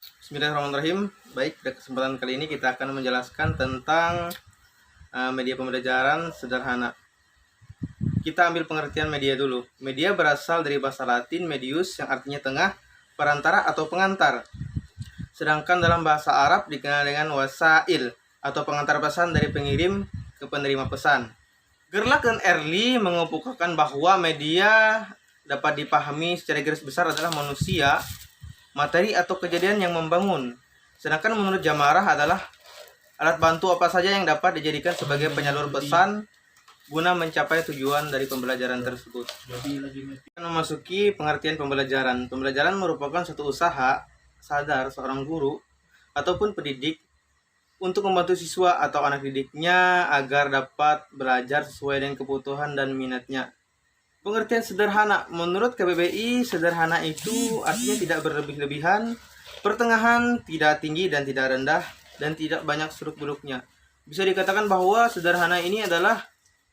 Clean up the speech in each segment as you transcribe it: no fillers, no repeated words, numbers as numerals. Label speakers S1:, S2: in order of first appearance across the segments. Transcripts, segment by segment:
S1: Bismillahirrahmanirrahim. Baik, pada kesempatan kali ini kita akan menjelaskan tentang media pembelajaran sederhana. Kita ambil pengertian media dulu. Media berasal dari bahasa Latin medius yang artinya tengah, perantara atau pengantar. Sedangkan dalam bahasa Arab dikenal dengan wasail atau pengantar pesan dari pengirim ke penerima pesan. Gerlach dan Early mengemukakan bahwa media dapat dipahami secara garis besar adalah manusia, materi atau kejadian yang membangun. Sedangkan menurut Jamarah adalah alat bantu apa saja yang dapat dijadikan sebagai penyalur pesan guna mencapai tujuan dari pembelajaran tersebut. Memasuki pengertian pembelajaran. Pembelajaran merupakan suatu usaha sadar seorang guru ataupun pendidik untuk membantu siswa atau anak didiknya agar dapat belajar sesuai dengan kebutuhan dan minatnya. Pengertian sederhana, menurut KBBI, sederhana itu artinya tidak berlebih-lebihan, pertengahan, tidak tinggi dan tidak rendah, dan tidak banyak seluk-beluknya. Bisa dikatakan bahwa sederhana ini adalah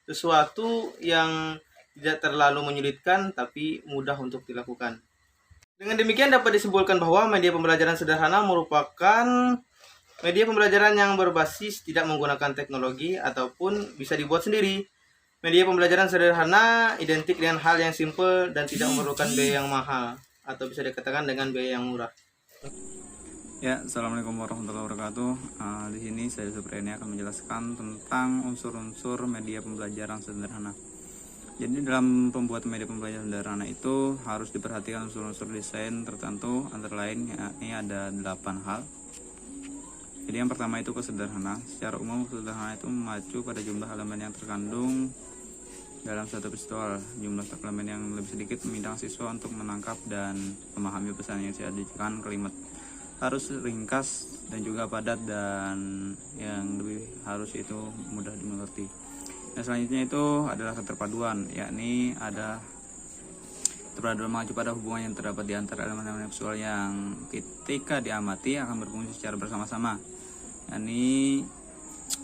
S1: sesuatu yang tidak terlalu menyulitkan, tapi mudah untuk dilakukan. Dengan demikian dapat disimpulkan bahwa media pembelajaran sederhana merupakan media pembelajaran yang berbasis tidak menggunakan teknologi ataupun bisa dibuat sendiri. Media pembelajaran sederhana identik dengan hal yang simple dan tidak memerlukan biaya yang mahal, atau bisa dikatakan dengan biaya yang murah.
S2: Ya, assalamualaikum warahmatullahi wabarakatuh. Di sini saya Supriyani akan menjelaskan tentang unsur-unsur media pembelajaran sederhana. Jadi dalam pembuatan media pembelajaran sederhana itu harus diperhatikan unsur-unsur desain tertentu, antara lain ini ada 8 hal. Jadi yang pertama itu kesederhanaan. Secara umum kesederhanaan itu mengacu pada jumlah elemen yang terkandung dalam satu pistol. Jumlah elemen yang lebih sedikit memudahkan siswa untuk menangkap dan memahami pesan yang disajikan. Kalimat harus ringkas dan juga padat, dan yang lebih harus itu mudah dimengerti. Dan selanjutnya itu adalah keterpaduan, yakni ada terpaduan mengacu pada hubungan yang terdapat di antara elemen-elemen visual yang ketika diamati akan berfungsi secara bersama-sama. Yakni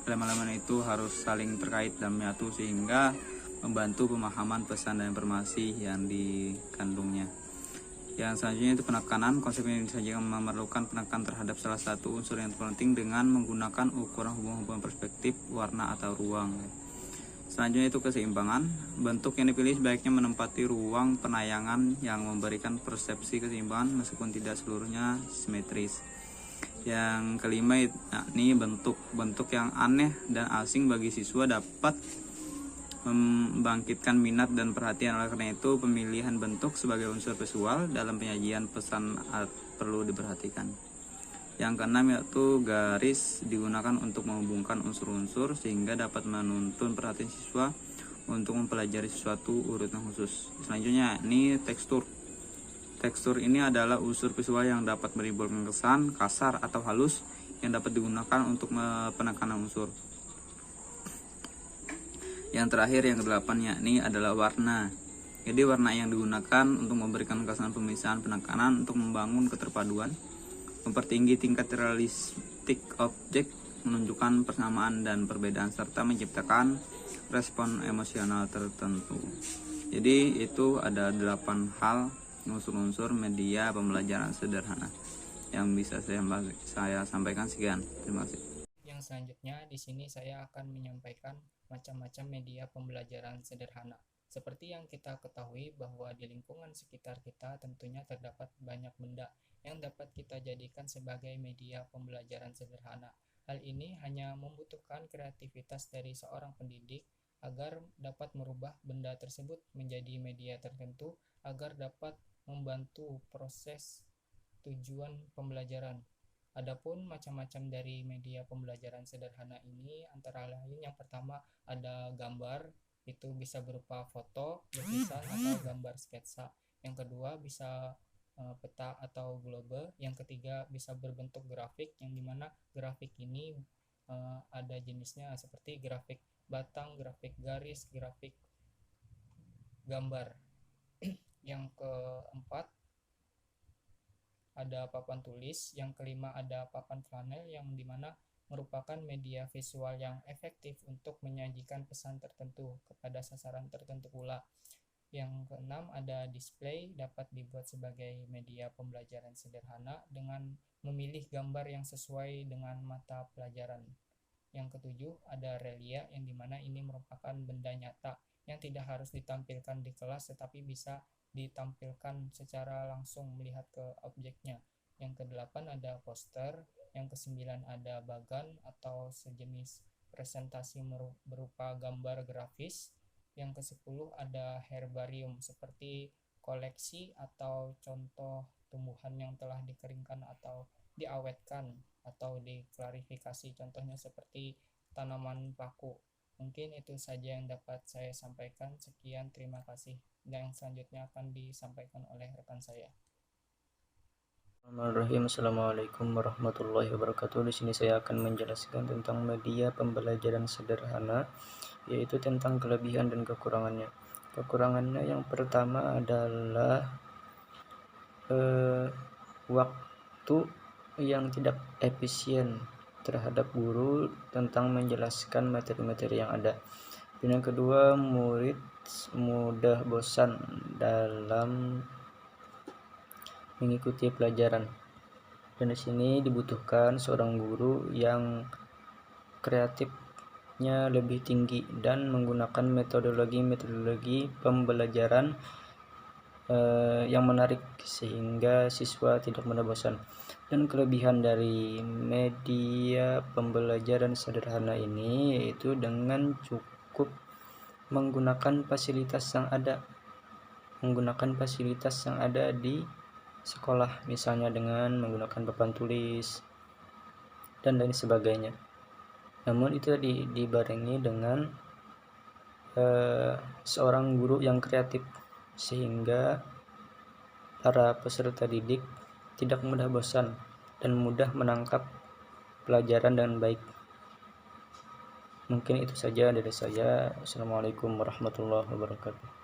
S2: elemen-elemen itu harus saling terkait dan menyatu sehingga membantu pemahaman pesan dan informasi yang dikandungnya. Yang selanjutnya itu penekanan. Konsep ini disajikan memerlukan penekanan terhadap salah satu unsur yang terpenting dengan menggunakan ukuran hubungan perspektif, warna atau ruang. Selanjutnya itu keseimbangan. Bentuk yang dipilih sebaiknya menempati ruang penayangan yang memberikan persepsi keseimbangan meskipun tidak seluruhnya simetris. Yang kelima yakni bentuk yang aneh dan asing bagi siswa dapat membangkitkan minat dan perhatian. Oleh karena itu pemilihan bentuk sebagai unsur visual dalam penyajian pesan perlu diperhatikan. Yang keenam yaitu garis digunakan untuk menghubungkan unsur-unsur sehingga dapat menuntun perhatian siswa untuk mempelajari sesuatu urutan khusus. Selanjutnya ini tekstur. Tekstur ini adalah unsur visual yang dapat menimbulkan kesan kasar atau halus yang dapat digunakan untuk penekanan unsur. Yang terakhir yang kedelapan yakni adalah warna. Jadi warna yang digunakan untuk memberikan kesan pemisahan penekanan untuk membangun keterpaduan, mempertinggi tingkat realistik objek, menunjukkan persamaan dan perbedaan serta menciptakan respon emosional tertentu. Jadi itu ada 8 hal unsur-unsur media pembelajaran sederhana yang bisa saya sampaikan. Sekian, terima kasih.
S3: Yang selanjutnya di sini saya akan menyampaikan macam-macam media pembelajaran sederhana. Seperti yang kita ketahui bahwa di lingkungan sekitar kita tentunya terdapat banyak benda yang dapat kita jadikan sebagai media pembelajaran sederhana. Hal ini hanya membutuhkan kreativitas dari seorang pendidik agar dapat merubah benda tersebut menjadi media tertentu agar dapat membantu proses tujuan pembelajaran. Adapun macam-macam dari media pembelajaran sederhana ini antara lain yang pertama ada gambar, itu bisa berupa foto, lukisan atau gambar sketsa. Yang kedua bisa peta atau globe. Yang ketiga bisa berbentuk grafik, yang dimana grafik ini ada jenisnya seperti grafik batang, grafik garis, grafik gambar. Yang keempat ada papan tulis, yang kelima ada papan flanel yang dimana merupakan media visual yang efektif untuk menyajikan pesan tertentu kepada sasaran tertentu pula. Yang keenam, ada display dapat dibuat sebagai media pembelajaran sederhana dengan memilih gambar yang sesuai dengan mata pelajaran. Yang ketujuh, ada relia yang dimana ini merupakan benda nyata yang tidak harus ditampilkan di kelas tetapi bisa ditampilkan secara langsung melihat ke objeknya. Yang kedelapan, ada poster. Yang kesembilan, ada bagan atau sejenis presentasi berupa gambar grafis. Yang ke-10 ada herbarium seperti koleksi atau contoh tumbuhan yang telah dikeringkan atau diawetkan atau diklarifikasi, contohnya seperti tanaman paku. Mungkin itu saja yang dapat saya sampaikan. Sekian, terima kasih. Dan yang selanjutnya akan disampaikan oleh rekan saya.
S4: Bismillahirrahmanirrahim. Assalamualaikum warahmatullahi wabarakatuh. Di sini saya akan menjelaskan tentang media pembelajaran sederhana, yaitu tentang kelebihan dan kekurangannya. Kekurangannya yang pertama adalah waktu yang tidak efisien terhadap guru tentang menjelaskan materi-materi yang ada. Dan yang kedua, murid mudah bosan dalam mengikuti pelajaran. Dan di sini dibutuhkan seorang guru yang kreatifnya lebih tinggi dan menggunakan metodologi pembelajaran yang menarik sehingga siswa tidak mudah bosan. Dan kelebihan dari media pembelajaran sederhana ini yaitu dengan cukup menggunakan fasilitas yang ada di sekolah, misalnya dengan menggunakan papan tulis dan lain sebagainya. Namun itu dibarengi dengan seorang guru yang kreatif sehingga para peserta didik tidak mudah bosan dan mudah menangkap pelajaran dengan baik. Mungkin itu saja dari saya. Assalamualaikum warahmatullahi wabarakatuh.